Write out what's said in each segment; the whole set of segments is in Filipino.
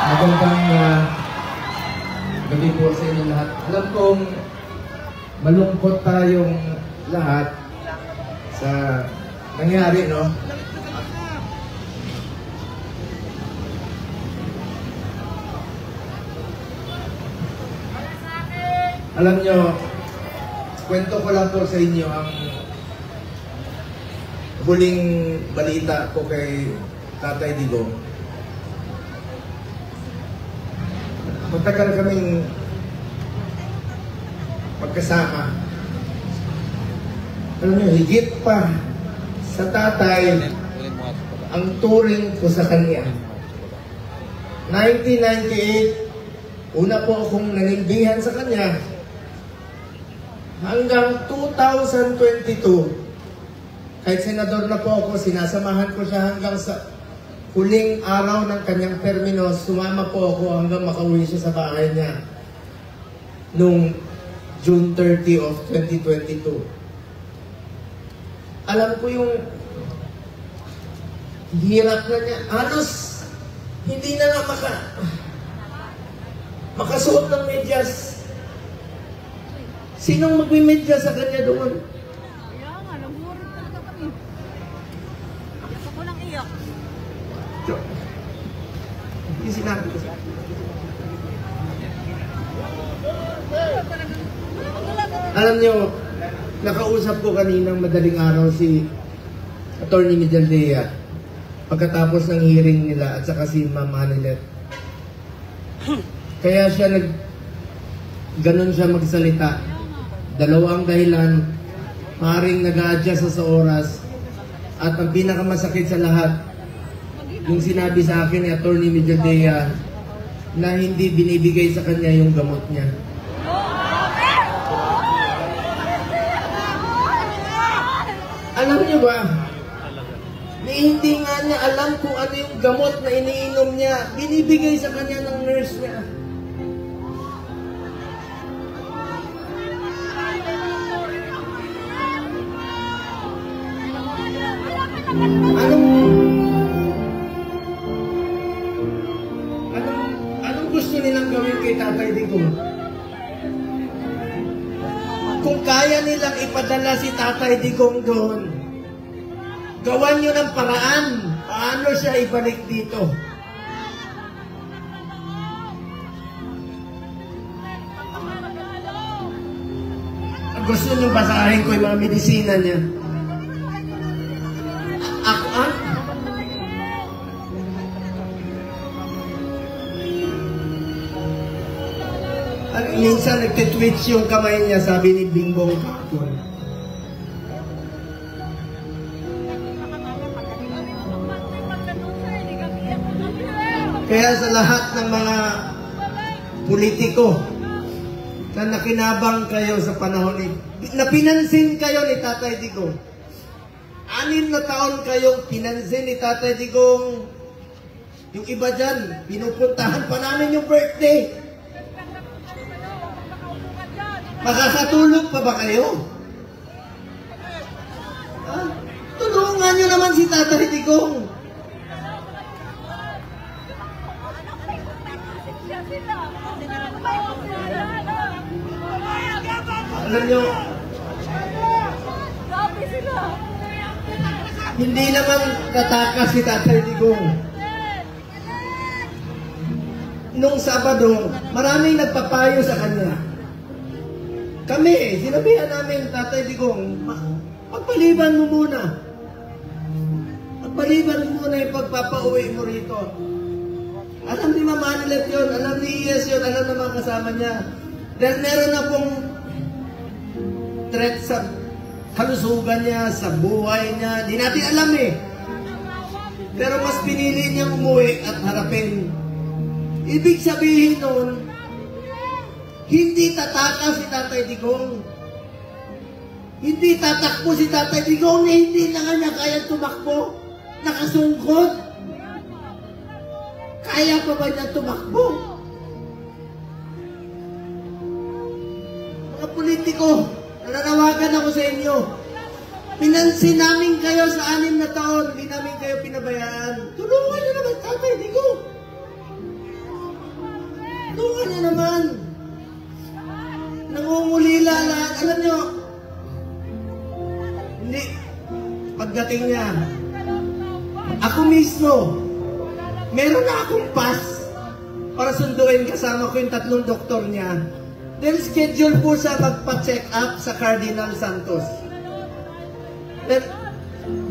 Magandang gabi po sa inyo lahat. Alam kong malungkot tayong lahat sa nangyari, no? Alam nyo, kwento ko lang po sa inyo ang huling balita ko kay Tatay Digong. Matagal kaming magkasama. Alam nyo, higit pa sa tatay ang turing ko sa kanya. 1998, una po akong nanimbihan sa kanya. Hanggang 2022, kahit senador na po ako, sinasamahan ko siya hanggang sa huling araw ng kanyang termino. Sumama po ako hanggang makauwi siya sa bahay niya noong June 30 of 2022. Alam ko yung hirap na niya. Halos hindi na nga makasuot ng medyas. Sinong magme-medyas sa kanya doon? Kaya nga, naburit talaga kami. Gusto ko lang iyak. Yung sinabi ko sa akin. Alam nyo, nakausap ko kaninang madaling araw si Atty. Medaldea pagkatapos ng hearing nila at saka si Ma'am Hanilet. Kaya siya ganon siya magsalita. Dalawang dahilan, maaaring nag-a-adjust sa oras, at ang pinakamasakit sa lahat, yung sinabi sa akin ni Atty. Medaldea na hindi binibigay sa kanya yung gamot niya. Alam niyo ba, hindi nga niya alam kung ano yung gamot na iniinom niya. Binibigay sa kanya ng nurse niya. Anong gusto nilang gawin kay Tatay Digong? Kung kaya nilang ipadala si Tatay Digong doon, gawan nyo ng paraan paano siya ibalik dito. Gusto nyo basahin ko yung mga medisina niya? Ako, minsan nagtitwitch yung kamay niya, sabi ni Bingbong Kakon. Kaya sa lahat ng mga politiko na nakinabang kayo sa panahon na pinansin kayo ni Tatay Digong. 6 na taon kayong pinansin ni Tatay Digong. Yung iba dyan, pinupuntahan pa namin yung birthday. Makakatulog pa ba kayo? Tulungan nyo naman si Tatay Digong. Alam nyo, hindi naman tatakas si Tatay Digong. Nung Sabado, maraming nagpapayo sa kanya. Kami, sinabihan namin, Tatay Digong, pagpaliban mo muna. Pagpaliban mo muna yung pagpapauwi mo rito. Alam ni Ma'am Hanilet yun, alam ni Iyes yun, alam ng mga kasama niya. Dahil meron na pong threat sa kalusugan niya, sa buhay niya. Di natin alam eh. Pero mas pinili niyang umuwi at harapin. Ibig sabihin nun, hindi tatakas si Tatay Digong. Hindi tatakbo si Tatay Digong na hindi na kanya kaya tumakbo. Nakasungkot. Kaya pa ba niya tumakbo? Mga politiko, nananawagan ako sa inyo. Pinansin namin kayo sa 6 na taon, hindi namin kayo pinabayaan. Tulungan niyo naman Tatay Digong. pagdating niya. Ako mismo, meron na akong pass para sunduin kasama ko yung 3 doktor niya. Then schedule po siya magpa-check up sa Cardinal Santos. Then,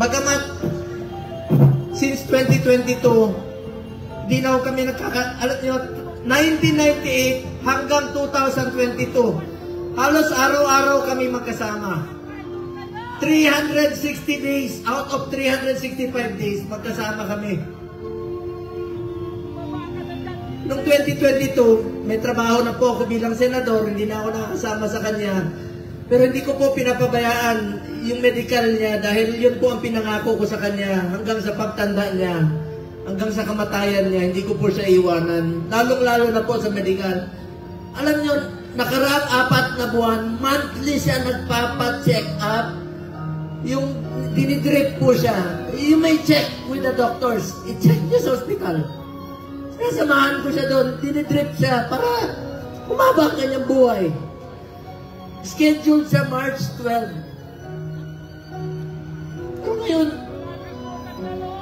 bagamat since 2022, di na kami alam niyo, 1998 hanggang 2022, halos araw-araw kami magkasama. 360 days, out of 365 days, magkasama kami. Noong 2022, may trabaho na po ako bilang senador, hindi na ako nakasama sa kanya. Pero hindi ko po pinapabayaan yung medical niya dahil yun po ang pinangako ko sa kanya hanggang sa pagtanda niya, hanggang sa kamatayan niya, hindi ko po siya iwanan. Lalong-lalo na po sa medical. Alam niyo, nakaraang 4 na buwan, monthly siya nagpapa-check up. Yung dinidrip po siya. You may check with the doctors. I-check niyo sa hospital. Sinasamahan ko siya doon, dinidrip siya para umaba ang kanyang buhay. Scheduled sa March 12. Pero ngayon,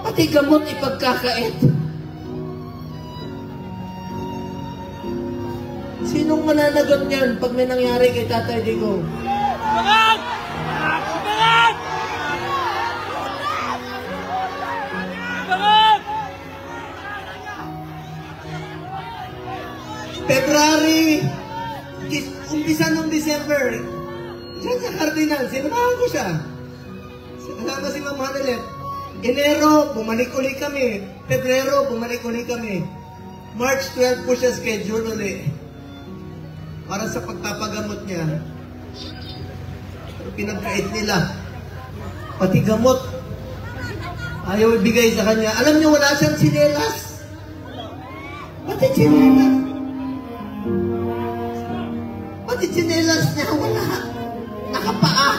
pati gamot ipagkakait. Sinong mananagot niyan pag may nangyari kay Tatay Digong? Umangat! Umangat! Umangat! February, umpisa ng December, siya sa Cardinal, sinamahan ko siya. Kasama si Ma'am Hanelet. Enero, bumalik uli kami. Pebrero, bumalik uli kami. March 12 po siya schedule uli. Para sa pagpapagamot niya. Pero pinagkait nila. Pati gamot. Ayaw ibigay sa kanya. Alam niyo, wala siyang tsinelas. Pati tsinelas. Pati tsinelas niya, wala. Nakapaa.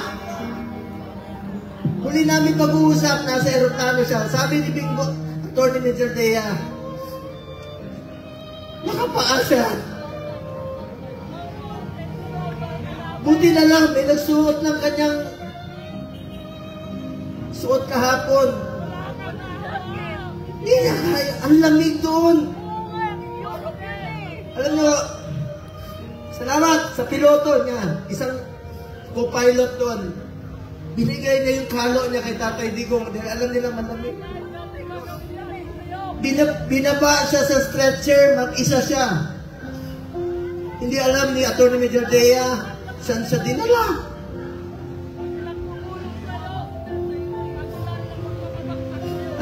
Huli namin pag-uusap, nasa aeroplano siya. Sabi ni Bingo, Atty. Major Dea, nakapaa siya. Buti na lang, may nagsuot ng kanyang suot kahapon. Hindi na kaya. Ang lamig doon. Alam nyo, salamat sa piloto niya. Isang co-pilot doon. Binigay niya yung kalo niya kay Tatay Digong dahil alam nila malamig. Binaba siya sa stretcher, mag-isa siya. Hindi alam ni Atty. Major Dea saan siya dinala.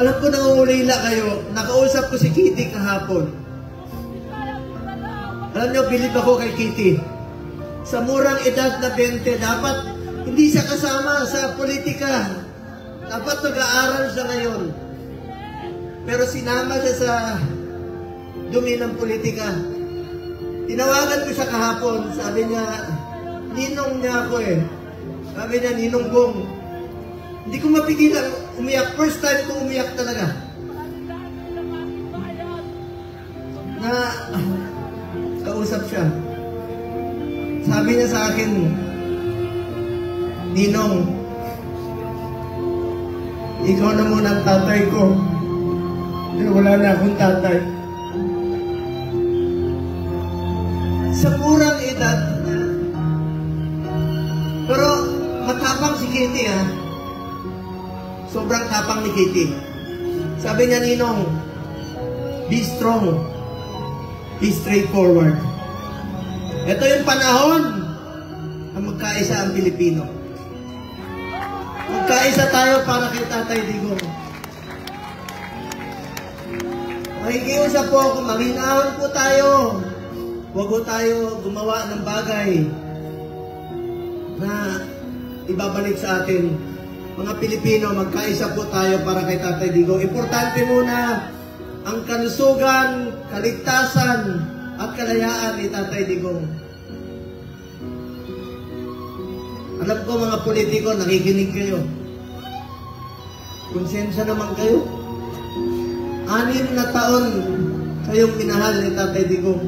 Alam ko nangungulila kayo. Nakausap ko si Kitty kahapon. Alam niyo, bilib ako kay Kitty. Sa murang edad na 20, dapat hindi siya kasama sa politika. Dapat nag-aaral siya ngayon. Pero sinama siya sa dumi ng politika. Tinawagan ko siya kahapon. Sabi niya, ninong niya ako eh. Sabi niya, Ninong Bong. Hindi ko mapigilan umiyak. First time ko umiyak talaga. Na kausap siya. Sabi niya sa akin, Ninong, ikaw na muna ang tatay ko. Dahil wala na akong tatay. Sa murang edad niya. Pero matapang si Kitty ha. Sobrang tapang ni Kitty. Sabi niya, Ninong, be strong. Be straightforward. Ito yung panahon na magkaisa ang Pilipino. Magkaisa tayo para kay Tatay Digong. Makikiusap po ako, maghinawan po tayo. Huwag po tayo gumawa ng bagay na ibabalik sa atin. Mga Pilipino, magkaisa po tayo para kay Tatay Digong. Importante muna ang kalusugan, kaligtasan, at kalayaan ni Tatay Digong. Alam ko mga politiko, nakikinig kayo. Konsensya naman kayo. 6 na taon kayong minahal ni Tatay Digong.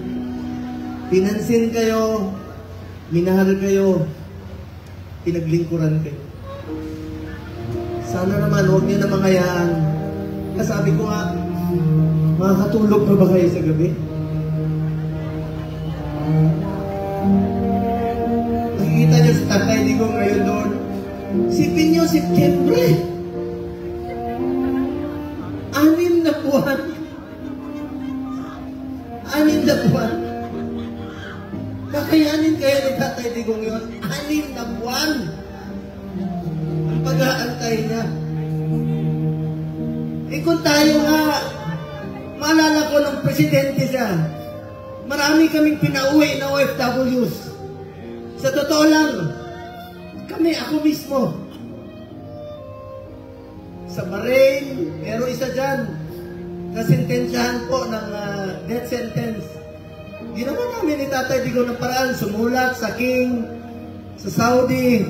Pinansin kayo, minahal kayo, pinaglingkuran kayo. Sana naman, huwag niyo na mangayaan. Kasabi ko nga, makakatulog pa ba kayo sa gabi? Nakikita niyo si Tatay Digong ngayon doon. Sipin niyo, September. 6 na buwan. 6 na buwan. Kakayanin kayo ni Tatay Digong yun. 6 na buwan. Ang pag-aantay niya. Eh kung tayo nga, maalala ko nung presidente siya, marami kaming pinauwi na OFWs. Sa totoo lang, ako mismo, sa Bahrain, meron isa dyan, nasintensyahan po ng death sentence. Ginawa namin ni Tatay Digong ng paraan, sumulat sa King, sa Saudi.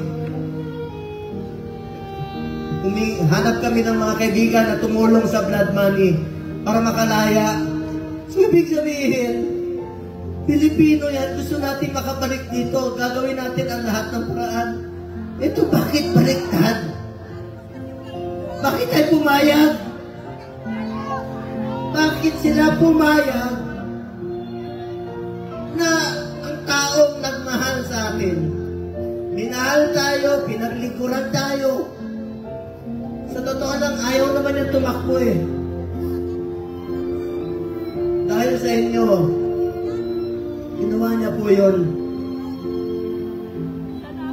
Hanap kami ng mga kaibigan na tumulong sa blood money para makalaya. So, ibig sabihin, Pilipino yan, gusto natin makabalik dito. Gagawin natin ang lahat ng paraan. Ito, bakit baliktad? Bakit tayo pumayag? Bakit sila pumayag na ang taong nagmahal sa atin? Minahal tayo, pinaglikuran tayo. Sa totoo lang, ayaw naman niya tumakbo eh. Dahil sa inyo, ginawa niya po yun.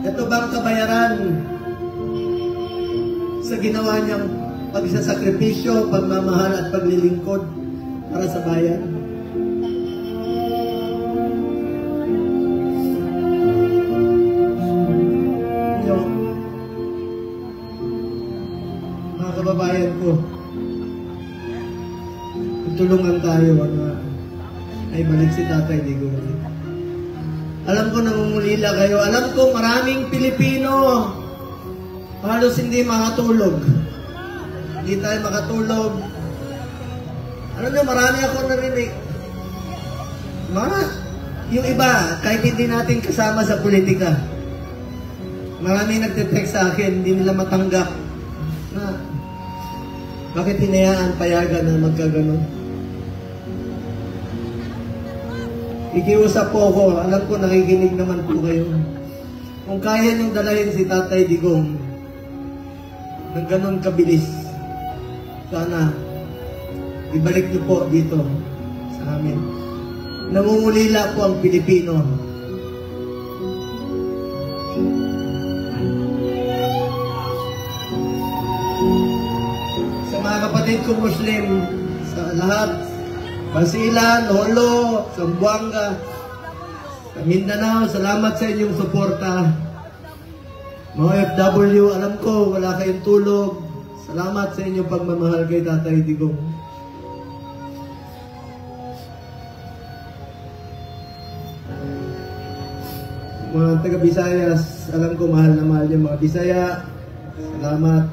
Ito bang kabayaran sa ginawa niyang pagsasakripisyo, pagmamahal at paglilingkod para sa bayan? Mga kababayan ko, tulungan tayo na ay balik si Tatay Digong. Alam ko nangungulila kayo. Alam ko maraming Pilipino halos hindi makatulog. Hindi tayo makatulog. Alam niyo, marami ako narinig. Yung iba, kahit hindi natin kasama sa politika, marami nagte-text sa akin, hindi nila matanggap na bakit hinayaan payagan na magkaganon. Ikiusap po ako, alam ko nakikinig naman po kayo. Kung kaya niyong dalahin si Tatay Digong ng ganon kabilis, sana ibalik niyo po dito sa amin. Nangungulila po ang Pilipino. Sa mga kapatid ko Muslim, sa lahat, Basilan, Holo, Zamboanga, sa Mindanao, salamat sa inyong suporta. Mga OFW, alam ko, wala kayong tulog. Salamat sa inyong pagmamahal kay Tatay Digong. Mga taga-Bisayas, alam ko mahal na mahal yung mga Bisaya. Salamat.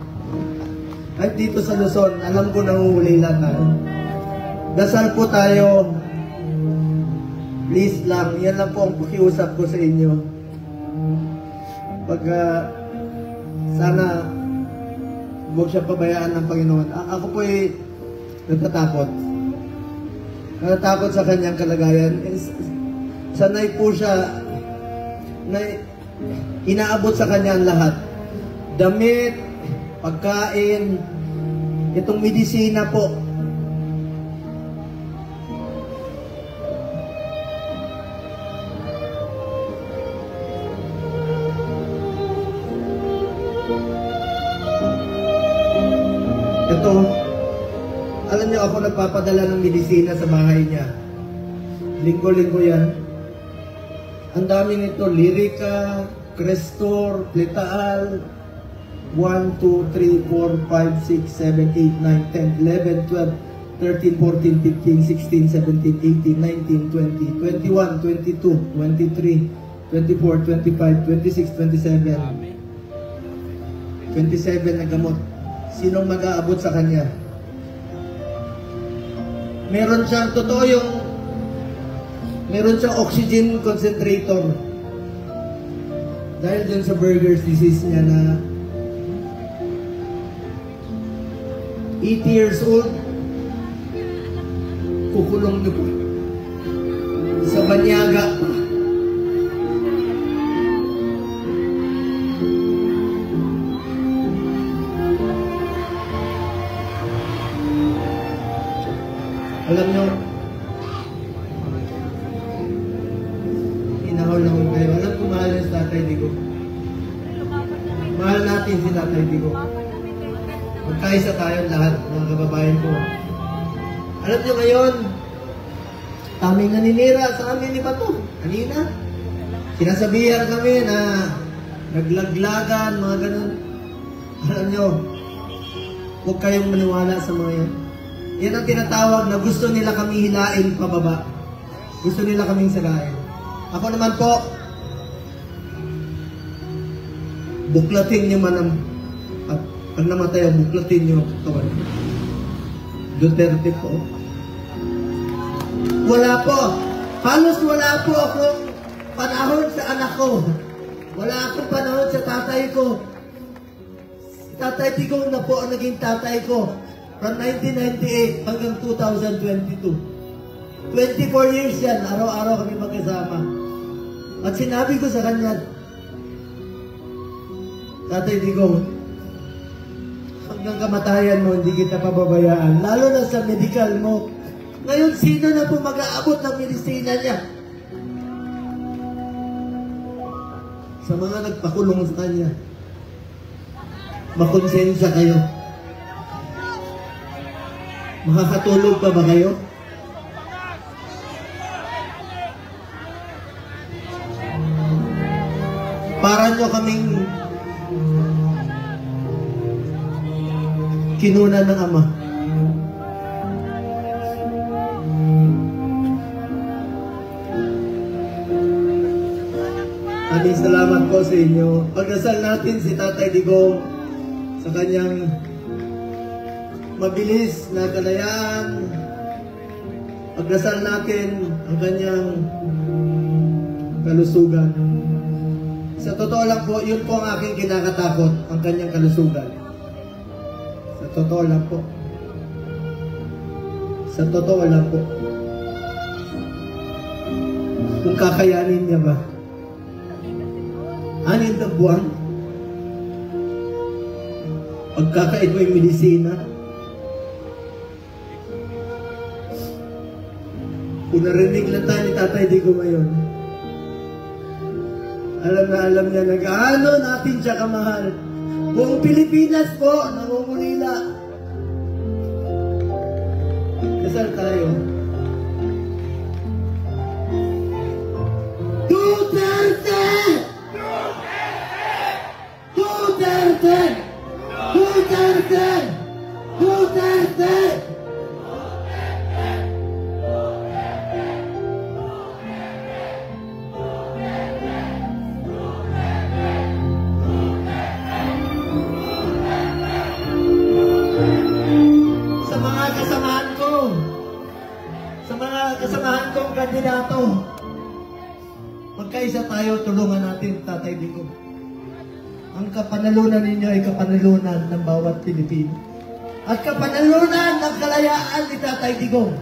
At dito sa Luzon, alam ko nangungulila tayo. Dasal po tayo. Please lang, yan lang po ang pakiusap ko sa inyo. Pag sana huwag siya pabayaan ng Panginoon. Ako po ay natatakot. Natatakot sa kanyang kalagayan. Sanay po siya na inaabot sa kanya ang lahat. Damit, pagkain, itong medisina po. Ito, alam niyo ako nagpapadala ng medisina sa bahay niya. Linggo-linggo yan. Ang dami nito, Lyrica, Crestor, Pletaal, 1, 2, 3, 4, 5, 6, 7, 8, 9, 10, 11, 12, 13, 14, 15, 16, 17, 18, 19, 20, 21, 22, 23, 24, 25, 26, 27. 27 na gamot. Sinong mag-aabot sa kanya? Meron siyang, totoo yung, meron siyang oxygen concentrator. Dahil dun sa Buerger's disease niya na 80 years old, kukulong niyo po. Sa banyaga pa. Alam nyo, inahol lang kayo. Alam ko mahal niya si Tatay Digong. Mahal natin si Tatay Digong. Magkaisa tayo lahat, mga kababayan ko. Alam nyo ngayon, kaming naninira sa amin ni Bato. Kanina, sinasabihan kami na naglaglagan, mga ganun. Alam nyo, huwag kayong maniwala sa mga yan. Yan ang tinatawag na gusto nila kami hilain pababa. Gusto nila kaming sirain. Ako naman po, buklatin nyo man ang, at pag namatay, buklatin nyo kawan. Duterte po. Wala po. Halos wala po akong panahon sa anak ko. Wala akong panahon sa tatay ko. Tatay Digong na po ang naging tatay ko. From 1998 hanggang 2022. 24 years yan. Araw-araw kami magkasama. At sinabi ko sa kanya, Tatay Digong, hanggang kamatayan mo, hindi kita pababayaan. Lalo na sa medical mo. Ngayon, sino na po mag-aabot ng medisina niya? Sa mga nagpakulong sa kanya, makonsensya kayo. Makakatulog pa ba kayo? Para nyo kaming kinunan ng Ama. Maraming salamat po sa inyo. Pagdasal natin si Tatay Digong sa kanyang mabilis na kalayaan. Pagdasal natin ang kanyang kalusugan. Sa totoo lang po, yun po ang aking kinakatakot, ang kanyang kalusugan. Sa totoo lang po. Sa totoo lang po. Kung kakayanin niya ba? 6 na buwan? Pagkakain mo yung medisina? Kung narinig lang tayo ni Tatay Digong ngayon, alam na alam niya na gaano natin siya kamahal. Buong Pilipinas po, nangungulila. Dasal tayo. Duterte! Duterte! Duterte! Duterte! Kasamahan kong kandidato, magkaisa tayo, tulungan natin Tatay Digong. Ang kapanalunan ninyo ay kapanalunan ng bawat Pilipino. At kapanalunan ng kalayaan ni Tatay Digong.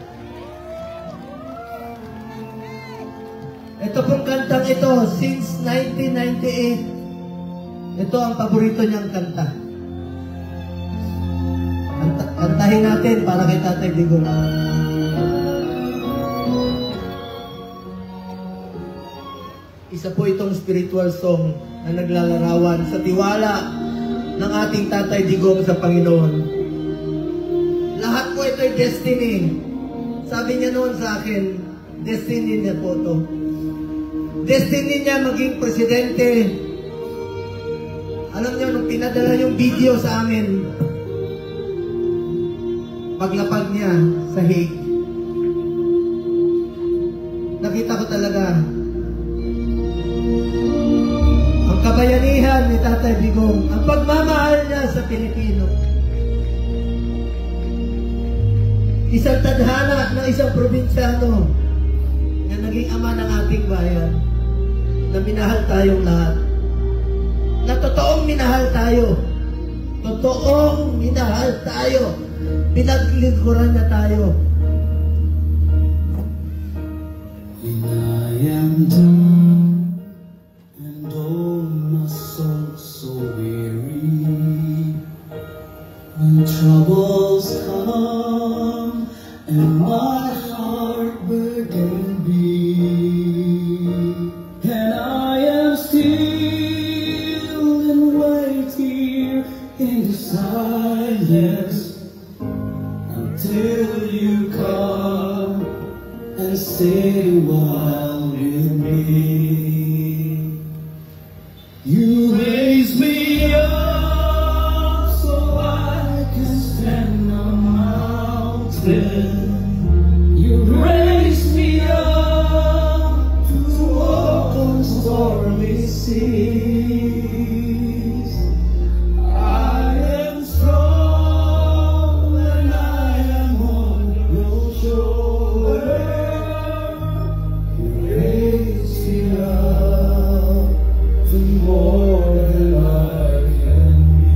Ito pong kantang ito, since 1998, ito ang paborito niyang kanta. Kantahin natin para kay Tatay Digong. Isa po itong spiritual song na naglalarawan sa tiwala ng ating Tatay Digong sa Panginoon. Lahat po ito'y destiny. Sabi niya noon sa akin, destiny niya po ito. Destiny niya maging presidente. Alam niyo, nung pinadala yung video sa amin, paglapag niya sa Hague, nakita ko talaga ang kabayanihan ni Tatay Digong, ang pagmamahal niya sa Pilipino. Isang tadhana ng isang probinsyano na naging ama ng ating bayan, na minahal tayong lahat. Na totoong minahal tayo. Totoong minahal tayo. Pinaglingkuran niya tayo. When I am done and oh my soul so weary, when troubles come and my heart burden be, and I am still and wait here in the silence until you come and stay a while with me. You raise me up so I can stand on mountain. You raise me up to walk on stormy seas. I am strong when I am on your shoulder. Raise me up to more than I can be.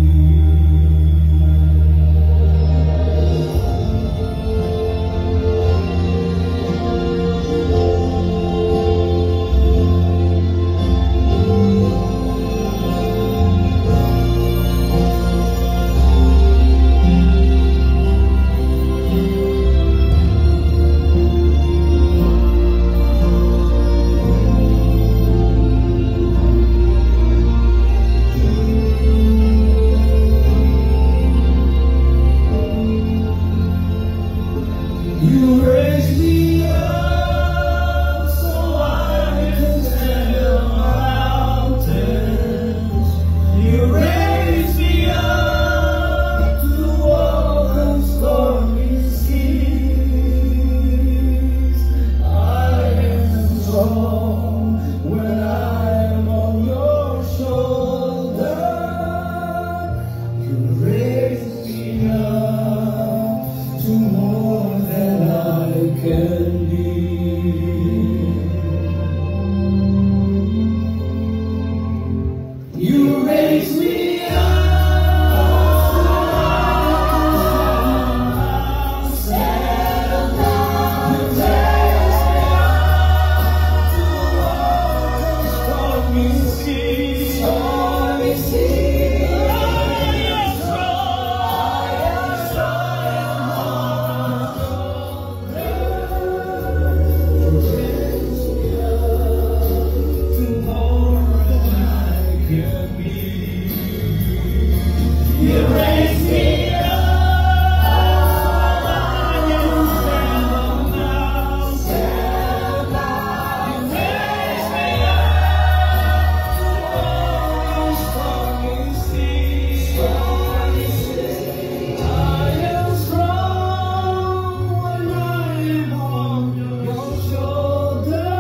You raise me up so I can stand on mountains. You raise me up to walk on stormy seas. I am strong when I am on your shoulder. You raise me up to more than I can be. You raise me up so I can stand. You raise me up to walk on stormy seas. Stormy seas. I am You raise me up so I can stand on mountains. You raise me up to walk on stormy seas. I am strong when I am on your shoulder.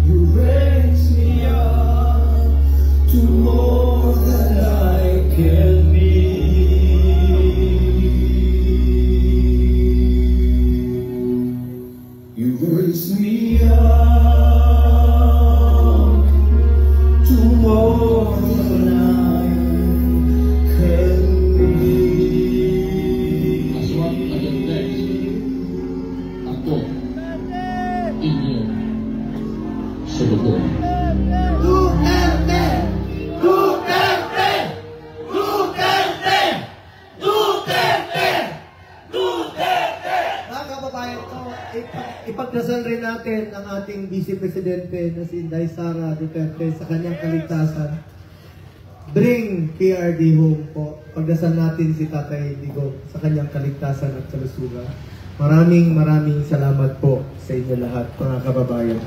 You raise me up to more than I can be. You raise me up to more than I can be. Aswang Mayantes, ako, inyo, senador. Duterte! Duterte! Duterte! Duterte! Duterte! Mga kababayan ko, ipagdasal rin natin ang ating Vice Presidente na si Inday Sara Duterte sa kanyang kaligtasan. Bring PRD home po. Pagdasal natin si Tatay Digong sa kanyang kaligtasan at kalusugan. Maraming salamat po sa inyo lahat, mga kababayan.